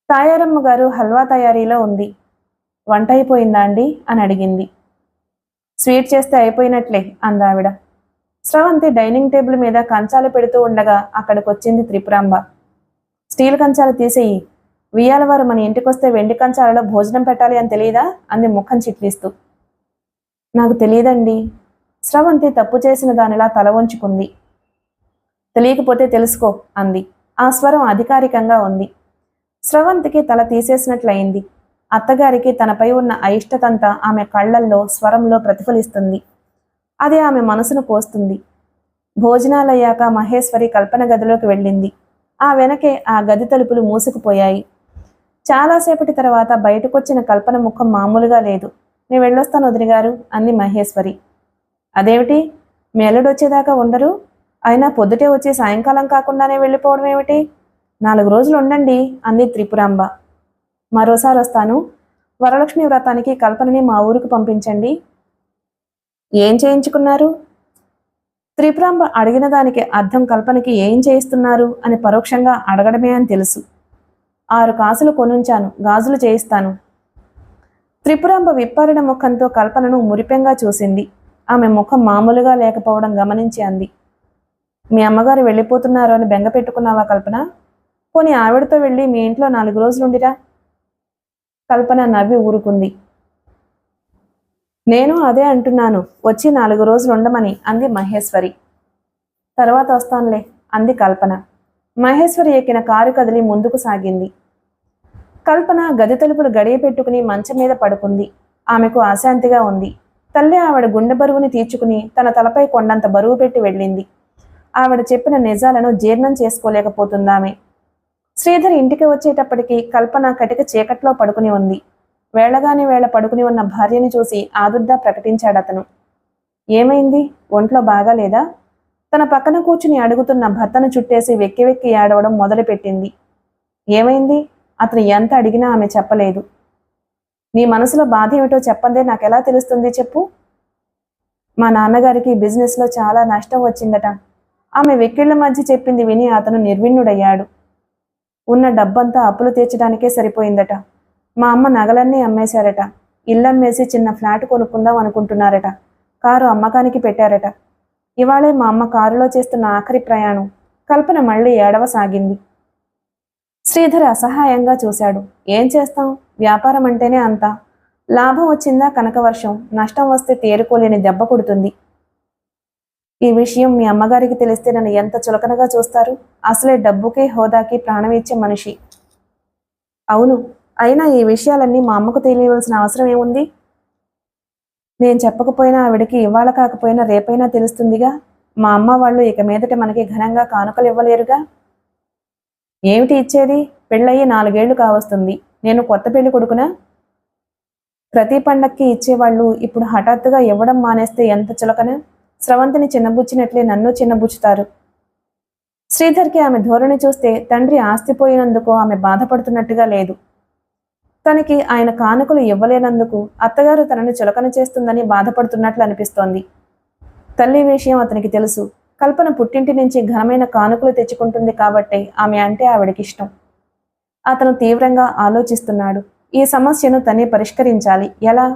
తాయారమ్మ గారు హల్వా తయారీలో ఉంది. వంట అయిపోయిందా అండి అని అడిగింది. స్వీట్ చేస్తే అయిపోయినట్లే అందావిడ. స్రవంతి డైనింగ్ టేబుల్ మీద కంచాలు పెడుతూ ఉండగా అక్కడికొచ్చింది త్రిపురాంబ. స్టీల్ కంచాలు తీసేయి, వియ్యాల వారు మన ఇంటికొస్తే వెండి కంచాలలో భోజనం పెట్టాలి అని తెలియదా అంది ముఖం చిట్లిస్తూ. నాకు తెలియదండి. స్రవంతి తప్పు చేసిన దానిలా తల వంచుకుంది. తెలియకపోతే తెలుసుకో అంది. ఆ స్వరం అధికారికంగా ఉంది. స్రవంతికి తల తీసేసినట్లయింది. అత్తగారికి తనపై ఉన్న అయిష్టతంతా ఆమె కళ్లల్లో, స్వరంలో ప్రతిఫలిస్తుంది. అది ఆమె మనసును కోస్తుంది. భోజనాలయ్యాక మహేశ్వరి కల్పన గదిలోకి వెళ్ళింది. ఆ వెనకే ఆ గది తలుపులు మూసుకుపోయాయి. చాలాసేపటి తర్వాత బయటకొచ్చిన కల్పన ముఖం మామూలుగా లేదు. నేను వెళ్ళొస్తాను వదినగారు అంది మహేశ్వరి. అదేమిటి, మీ అల్లుడొచ్చేదాకా ఉండరు? అయినా పొద్దుటే వచ్చి సాయంకాలం కాకుండానే వెళ్ళిపోవడం ఏమిటి? 4 రోజులు ఉండండి అంది త్రిపురాంబ. మరోసారి వస్తాను. వరలక్ష్మి వ్రతానికి కల్పనని మా ఊరికి పంపించండి. ఏం చేయించుకున్నారు? త్రిపురాంబ అడిగిన దానికి అర్థం కల్పనకి ఏం చేయిస్తున్నారు అని పరోక్షంగా అడగడమే అని తెలుసు. 6 కాసులు కొనుంచాను, గాజులు చేయిస్తాను. త్రిపురాంబ విప్పారిన ముఖంతో కల్పనను మురిపెంగా చూసింది. ఆమె ముఖం మామూలుగా లేకపోవడం గమనించి అంది. మీ అమ్మగారు వెళ్ళిపోతున్నారు అని బెంగ పెట్టుకున్నావా కల్పన? పోనీ ఆవిడతో వెళ్ళి మీ ఇంట్లో 4 రోజులుండిరా. కల్పన నవ్వి ఊరుకుంది. నేను అదే అంటున్నాను, వచ్చి 4 రోజులు ఉండమని అంది మహేశ్వరి. తర్వాత వస్తానులే అంది కల్పన. మహేశ్వరి ఎక్కిన కారు కదిలి ముందుకు సాగింది. కల్పన గది తలుపులు గడియ పెట్టుకుని మంచం మీద పడుకుంది. ఆమెకు అశాంతిగా ఉంది. తల్లి ఆవిడ గుండె బరువుని తీర్చుకుని తన తలపై కొండంత బరువు పెట్టి వెళ్ళింది. ఆవిడ చెప్పిన నిజాలను జీర్ణం చేసుకోలేకపోతుందామె. శ్రీధర్ ఇంటికి వచ్చేటప్పటికి కల్పన కటిక చీకట్లో పడుకుని ఉంది. వేళగాని వేళ పడుకుని ఉన్న భార్యని చూసి ఆదుర్దా ప్రకటించాడతను. ఏమైంది, ఒంట్లో బాగాలేదా? తన పక్కన కూర్చుని అడుగుతున్న భర్తను చుట్టేసి వెక్కి వెక్కి ఏడవడం మొదలుపెట్టింది. ఏమైంది? అతను ఎంత అడిగినా ఆమె చెప్పలేదు. నీ మనసులో బాధ ఏమిటో చెప్పందే నాకెలా తెలుస్తుంది చెప్పు. మా నాన్నగారికి బిజినెస్లో చాలా నష్టం వచ్చిందట. ఆమె వెక్కిళ్ల మధ్య చెప్పింది విని అతను నిర్విణ్ణుడయ్యాడు. ఉన్న డబ్బంతా అప్పులు తీర్చడానికే సరిపోయిందట. మా అమ్మ నగలన్నీ అమ్మేశారట. ఇల్లమ్మేసి చిన్న ఫ్లాట్ కొనుక్కుందాం అనుకుంటున్నారట. కారు అమ్మకానికి పెట్టారట. ఇవాళే మా అమ్మ కారులో చేస్తున్న ఆఖరి ప్రయాణం. కల్పన మళ్ళీ ఏడవసాగింది. శ్రీధర్ అసహాయంగా చూశాడు. ఏం చేస్తాం, వ్యాపారం అంటేనే అంత. లాభం వచ్చిందా కనకవర్షం, నష్టం వస్తే తేరుకోలేని దెబ్బ కొడుతుంది. ఈ విషయం మీ అమ్మగారికి తెలిస్తే నన్ను ఎంత చులకనగా చూస్తారు. అసలే డబ్బుకి హోదాకి ప్రాణం ఇచ్చే మనిషి. అవును, అయినా ఈ విషయాలన్నీ మా అమ్మకు తెలియవలసిన అవసరం ఏముంది? నేను చెప్పకపోయినా ఆవిడకి ఇవాళ కాకపోయినా రేపైనా తెలుస్తుందిగా. మా అమ్మ వాళ్ళు ఇక మీదట మనకి ఘనంగా కానుకలు ఇవ్వలేరుగా. ఏమిటి ఇచ్చేది? పెళ్ళయి 4 ఏళ్లు కావస్తుంది. నేను కొత్త పెళ్లి కొడుకునా? ప్రతి పండక్కి ఇచ్చేవాళ్ళు ఇప్పుడు హఠాత్తుగా ఇవ్వడం మానేస్తే ఎంత చులకన. స్రవంతిని చిన్నబుచ్చినట్లే నన్ను చిన్నబుచ్చుతారు. శ్రీధర్కి ఆమె ధోరణి చూస్తే తండ్రి ఆస్తిపోయినందుకు ఆమె బాధపడుతున్నట్టుగా లేదు. తనకి ఆయన కానుకలు ఇవ్వలేనందుకు అత్తగారు తనని చులకన చేస్తుందని బాధపడుతున్నట్లు అనిపిస్తోంది. తల్లి విషయం అతనికి తెలుసు. కల్పన పుట్టింటి నుంచి ఘనమైన కానుకలు తెచ్చుకుంటుంది కాబట్టి ఆమె అంటే ఆవిడకిష్టం. అతను తీవ్రంగా ఆలోచిస్తున్నాడు. ఈ సమస్యను తనే పరిష్కరించాలి. ఎలా?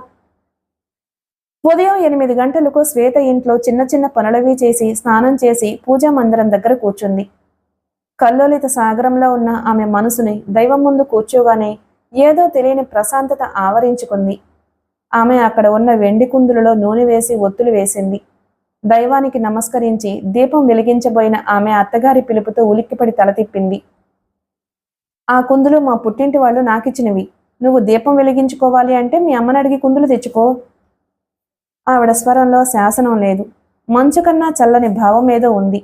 ఉదయం 8 గంటలకు శ్వేత ఇంట్లో చిన్న చిన్న పనులవి చేసి స్నానం చేసి పూజా మందిరం దగ్గర కూర్చుంది. కల్లోలిత సాగరంలో ఉన్న ఆమె మనసుని దైవం ముందు కూర్చోగానే ఏదో తెలియని ప్రశాంతత ఆవరించుకుంది. ఆమె అక్కడ ఉన్న వెండి కుందులలో నూనె వేసి ఒత్తులు వేసింది. దైవానికి నమస్కరించి దీపం వెలిగించబోయిన ఆమె అత్తగారి పిలుపుతో ఉలిక్కిపడి తల తిప్పింది. ఆ కుందులు మా పుట్టింటి వాళ్ళు నాకిచ్చినవి. నువ్వు దీపం వెలిగించుకోవాలి అంటే మీ అమ్మని అడిగి కుందులు తెచ్చుకో. ఆవిడ స్వరంలో శాసనం లేదు. మంచు కన్నా చల్లని భావం ఏదో ఉంది.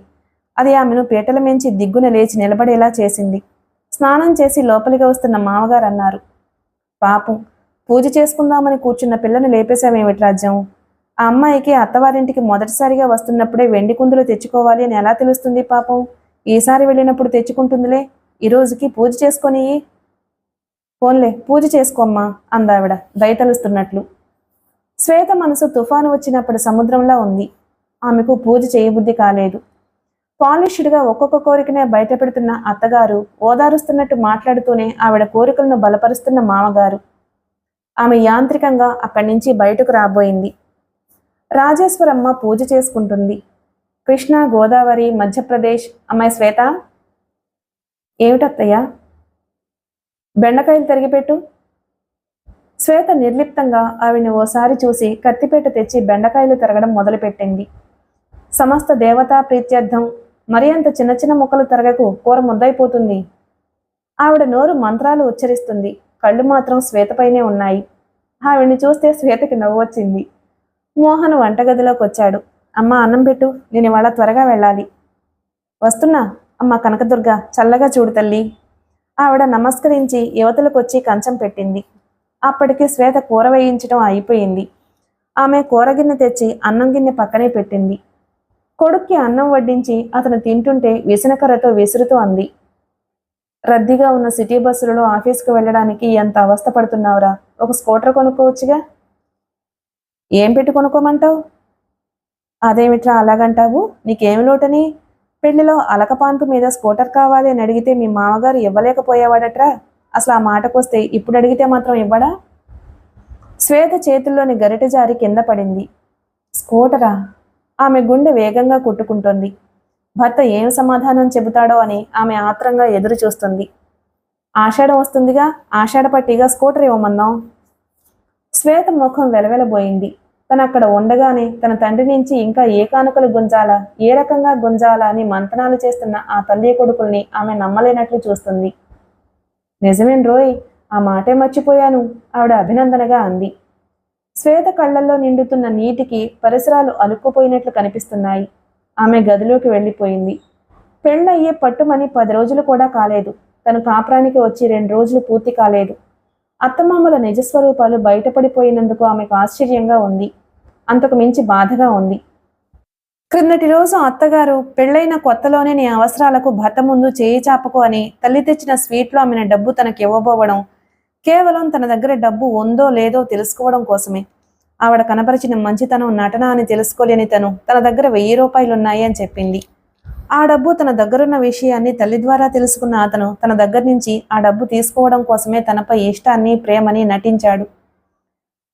అది ఆమెను పీటల మించి దిగ్గున లేచి నిలబడేలా చేసింది. స్నానం చేసి లోపలికి వస్తున్న మామగారు అన్నారు, పాపం, పూజ చేసుకుందామని కూర్చున్న పిల్లని లేపేశామేమిటి రాజ్యం? ఆ అమ్మాయికి అత్తవారింటికి మొదటిసారిగా వస్తున్నప్పుడే వెండి కుందులు తెచ్చుకోవాలి అని ఎలా తెలుస్తుంది పాపం? ఈసారి వెళ్ళినప్పుడు తెచ్చుకుంటుందిలే. ఈ రోజుకి పూజ చేసుకొని ఫోన్లే పూజ చేసుకోమ్మా అందావిడ దయతలుస్తున్నట్లు. శ్వేత మనసు తుఫాను వచ్చినప్పుడు సముద్రంలా ఉంది. ఆమెకు పూజ చేయబుద్ధి కాలేదు. పాలిష్డ్గా ఒక్కొక్క కోరికనే బయటపెడుతున్న అత్తగారు ఓదారుస్తున్నట్టు మాట్లాడుతూనే ఆవిడ కోరికలను బలపరుస్తున్న మామగారు. ఆమె యాంత్రికంగా అక్కడి నుంచి బయటకు రాబోయింది. రాజేశ్వరమ్మ పూజ చేసుకుంటుంది. కృష్ణా గోదావరి మధ్యప్రదేశ్. అమ్మాయి శ్వేత. ఏమిటత్తయ్యా? బెండకాయలు తరిగిపెట్టు. శ్వేత నిర్లిప్తంగా ఆవిడ్ని ఓసారి చూసి కత్తిపేట తెచ్చి బెండకాయలు తరగడం మొదలుపెట్టింది. సమస్త దేవతా ప్రీత్యర్థం మరి అంత చిన్న చిన్న ముక్కలు తరగకు, కూర ముద్దైపోతుంది. ఆవిడ నోరు మంత్రాలు ఉచ్చరిస్తుంది. కళ్ళు మాత్రం శ్వేతపైనే ఉన్నాయి. ఆవిడ్ని చూస్తే శ్వేతకి నవ్వు వచ్చింది. మోహన్ వంటగదిలోకి వచ్చాడు. అమ్మ అన్నం పెట్టు, నేను ఇవాళ త్వరగా వెళ్ళాలి. వస్తున్నా అమ్మ కనకదుర్గ, చల్లగా చూడు తల్లి. ఆవిడ నమస్కరించి యువతలకొచ్చి కంచం పెట్టింది. అప్పటికి శ్వేత కూర వేయించడం అయిపోయింది. ఆమె కూరగిన్నె తెచ్చి అన్నం గిన్నె పక్కనే పెట్టింది. కొడుక్కి అన్నం వడ్డించి అతను తింటుంటే విసనకర్రతో విసురుతూ అంది, రద్దీగా ఉన్న సిటీ బస్సులలో ఆఫీస్కి వెళ్ళడానికి ఎంత అవస్థ పడుతున్నావురా? ఒక స్కూటర్ కొనుక్కోవచ్చుగా. ఏం పెట్టి కొనుక్కోమంటావు? అదేమిట్రా అలాగంటావు? నీకేమి లోటని? పెళ్లిలో అలకపాన్పు మీద స్కూటర్ కావాలి అని అడిగితే మీ మామగారు ఇవ్వలేకపోయేవాడట్రా. అసలు ఆ మాటకొస్తే ఇప్పుడు అడిగితే మాత్రం ఇవ్వడా? శ్వేత చేతుల్లోని గరిటె జారి కింద పడింది. స్కూటరా? ఆమె గుండె వేగంగా కొట్టుకుంటోంది. భర్త ఏం సమాధానం చెబుతాడో అని ఆమె ఆత్రంగా ఎదురు చూస్తుంది. ఆషాఢం వస్తుందిగా, ఆషాఢపట్టిగా స్కూటర్ ఇవ్వమందాం. శ్వేత ముఖం వెలవెలబోయింది. తను అక్కడ ఉండగానే తన తండ్రి నుంచి ఇంకా ఏ కానుకలు గుంజాలా, ఏ రకంగా గుంజాలా అని మంతనాలు చేస్తున్న ఆ తల్లి కొడుకుల్ని ఆమె నమ్మలేనట్లు చూస్తుంది. నిజమేం రోయ్, ఆ మాటే మర్చిపోయాను, ఆవిడ అభినందనగా అంది. శ్వేత కళ్లల్లో నిండుతున్న నీటికి పరిసరాలు అలుక్కుపోయినట్లు కనిపిస్తున్నాయి. ఆమె గదిలోకి వెళ్ళిపోయింది. పెళ్ళయ్యే పట్టుమని 10 రోజులు కూడా కాలేదు. తను కాపురానికి వచ్చి 2 రోజులు పూర్తి కాలేదు. అత్తమామల నిజస్వరూపాలు బయటపడిపోయినందుకు ఆమెకు ఆశ్చర్యంగా ఉంది. అంతకు మించి బాధగా ఉంది. క్రిందటి రోజు అత్తగారు పెళ్లైన కొత్తలోనే నీ అవసరాలకు భర్త ముందు చేయి చాపకు అని తల్లి తెచ్చిన స్వీట్లో అమ్మిన డబ్బు తనకి ఇవ్వబోవడం కేవలం తన దగ్గర డబ్బు ఉందో లేదో తెలుసుకోవడం కోసమే. ఆవిడ కనపరిచిన మంచితనం నటన అని తెలుసుకోలేని తన దగ్గర 1000 రూపాయలున్నాయి అని చెప్పింది. ఆ డబ్బు తన దగ్గరున్న విషయాన్ని తల్లి ద్వారా తెలుసుకున్న అతను తన దగ్గర నుంచి ఆ డబ్బు తీసుకోవడం కోసమే తనపై ఇష్టాన్ని ప్రేమని నటించాడు.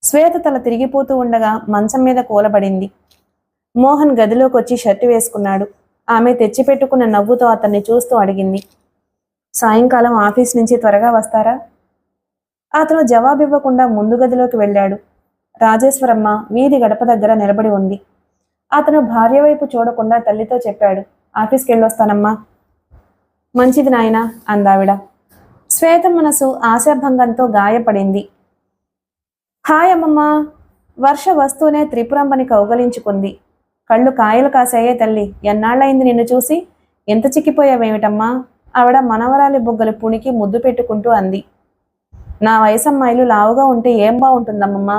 శ్వేత తల తిరిగిపోతూ ఉండగా మంచం మీద కూలబడింది. మోహన్ గదిలోకి వచ్చి షర్టు వేసుకున్నాడు. ఆమె తెచ్చిపెట్టుకున్న నవ్వుతో అతన్ని చూస్తూ అడిగింది, సాయంకాలం ఆఫీస్ నుంచి త్వరగా వస్తారా? అతను జవాబివ్వకుండా ముందు గదిలోకి వెళ్ళాడు. రాజేశ్వరమ్మ వీధి గడప దగ్గర నిలబడి ఉంది. అతను భార్య వైపు చూడకుండా తల్లితో చెప్పాడు, ఆఫీస్కి వెళ్ళొస్తానమ్మా. మంచిది నాయనా అందావిడ. శ్వేత మనసు ఆశాభంగంతో గాయపడింది. హాయ్ అమ్మమ్మా. వర్ష వస్తూనే త్రిపురంబని కౌగలించుకుంది. కళ్ళు కాయలు కాసాయే తల్లి, ఎన్నాళ్ళయింది నిన్ను చూసి? ఎంత చిక్కిపోయావేమిటమ్మా? ఆవిడ మనవరాలి బుగ్గలు పుణికి ముద్దు పెట్టుకుంటూ అంది. నా వయసు అమ్మాయిలు లావుగా ఉంటే ఏం బాగుంటుందమ్మమ్మా?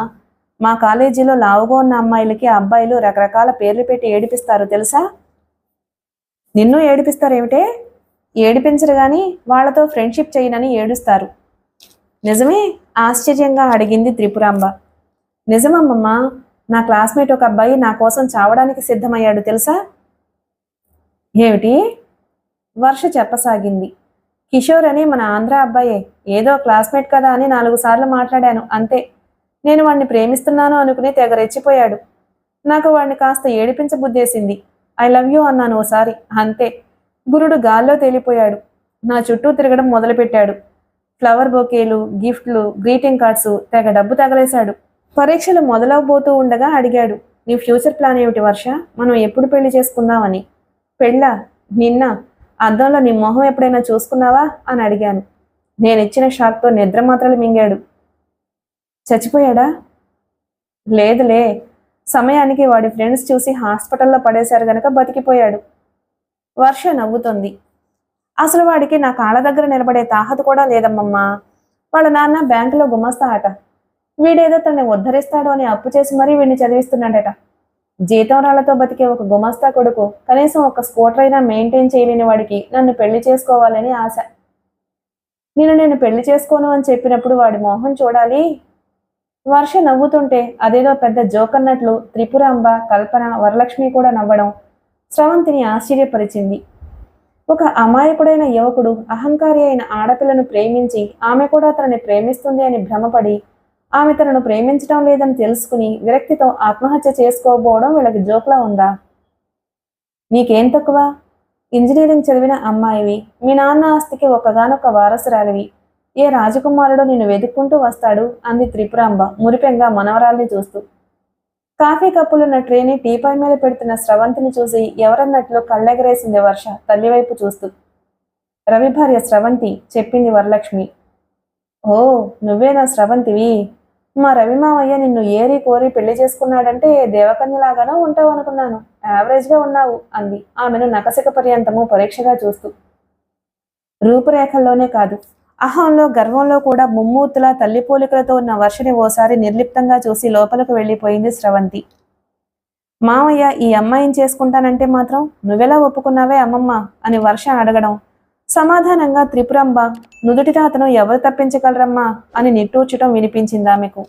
మా కాలేజీలో లావుగా ఉన్న అమ్మాయిలకి అబ్బాయిలు రకరకాల పేర్లు పెట్టి ఏడిపిస్తారు తెలుసా? నిన్ను ఏడిపిస్తారేమిటే? ఏడిపించరు గాని వాళ్లతో ఫ్రెండ్షిప్ చేయనని ఏడుస్తారు. నిజమే? ఆశ్చర్యంగా అడిగింది త్రిపురాంబ. నిజమమ్మమ్మా, నా క్లాస్మేట్ ఒక అబ్బాయి నా కోసం చావడానికి సిద్ధమయ్యాడు తెలుసా? ఏమిటి? వర్ష చెప్పసాగింది. కిషోర్ అని మన ఆంధ్ర అబ్బాయే. ఏదో క్లాస్మేట్ కదా అని 4 సార్లు మాట్లాడాను అంతే. నేను వాణ్ణి ప్రేమిస్తున్నాను అనుకుని తెగ రెచ్చిపోయాడు. నాకు వాణ్ణి కాస్త ఏడిపించబుద్దేసింది. ఐ లవ్ యూ అన్నాను ఓసారి, అంతే. గురుడు గాల్లో తేలిపోయాడు. నా చుట్టూ తిరగడం మొదలుపెట్టాడు. ఫ్లవర్ బొకేలు, గిఫ్ట్లు, గ్రీటింగ్ కార్డ్స్, తెగ డబ్బు తగలేశాడు. పరీక్షలు మొదలవబోతూ ఉండగా అడిగాడు, నీ ఫ్యూచర్ ప్లాన్ ఏమిటి వర్ష? మనం ఎప్పుడు పెళ్లి చేసుకుందామని. పెళ్ళా? నిన్న అద్దంలో నీ మొహం ఎప్పుడైనా చూసుకున్నావా అని అడిగాను. నేనిచ్చిన షాక్తో నిద్ర మాత్రలు మింగాడు. చచ్చిపోయాడా? లేదులే, సమయానికి వాడి ఫ్రెండ్స్ చూసి హాస్పిటల్లో పడేశారు గనక బతికిపోయాడు. వర్ష నవ్వుతోంది. అసలు వాడికి నా కాళ్ళ దగ్గర నిలబడే తాహత కూడా లేదమ్మమ్మా. వాళ్ళ నాన్న బ్యాంకులో గుమస్తా అట. వీడేదో తనని ఉద్ధరిస్తాడు అని అప్పు చేసి మరీ వీడిని చదివిస్తున్నాడట. జీతం రాళ్లతో బతికే ఒక గుమస్తా కొడుకు కనీసం ఒక స్కూటర్ అయినా మెయింటైన్ చేయలేని వాడికి నన్ను పెళ్లి చేసుకోవాలని ఆశ. నేను పెళ్లి చేసుకోను అని చెప్పినప్పుడు వాడి మోహం చూడాలి. వర్ష నవ్వుతుంటే అదేదో పెద్ద జోక్ అన్నట్లు త్రిపురాంబ, కల్పన, వరలక్ష్మి కూడా నవ్వడం స్రవంతిని ఆశ్చర్యపరిచింది. ఒక అమాయకుడైన యువకుడు అహంకారి అయిన ఆడపిల్లను ప్రేమించి ఆమె కూడా తనని ప్రేమిస్తుంది అని భ్రమపడి ఆమె తనను ప్రేమించడం లేదని తెలుసుకుని విరక్తితో ఆత్మహత్య చేసుకోబోవడం వీళ్ళకి జోక్లా ఉందా? నీకేం తక్కువ? ఇంజనీరింగ్ చదివిన అమ్మాయివి, మీ నాన్న ఆస్తికి ఒకగానొక వారసురాలివి. ఏ రాజకుమారుడు నిన్ను వెతుక్కుంటూ వస్తాడు అంది త్రిపురాంబ మురిపెంగా మనవరాల్ని చూస్తూ. కాఫీ కప్పులున్న ట్రేని టీపై మీద పెడుతున్న స్రవంతిని చూసి ఎవరన్నట్లు కళ్ళెగరేసింది వర్ష తల్లివైపు చూస్తూ. రవి భార్య స్రవంతి, చెప్పింది వరలక్ష్మి. ఓ, నువ్వేనా స్రవంతివి? మా రవి మావయ్య నిన్ను ఏరి కోరి పెళ్లి చేసుకున్నాడంటే దేవకన్యలాగానో ఉంటావు అనుకున్నాను. యావరేజ్గా ఉన్నావు అంది ఆమెను నకసిక పర్యంతము పరీక్షగా చూస్తూ. రూపురేఖల్లోనే కాదు, అహంలో, గర్వంలో కూడా ముమ్మూర్తులా తల్లి పోలికలతో ఉన్న వర్షని ఓసారి నిర్లిప్తంగా చూసి లోపలకు వెళ్ళిపోయింది స్రవంతి. మావయ్య ఈ అమ్మాయిని చేసుకుంటానంటే మాత్రం నువ్వెలా ఒప్పుకున్నావే అమ్మమ్మ అని వర్ష అడగడం, సమాధానంగా త్రిపురంబ నుదుటి తాతను ఎవరు తప్పించగలరమ్మా అని నిట్టూర్చడం వినిపించింది ఆమెకు.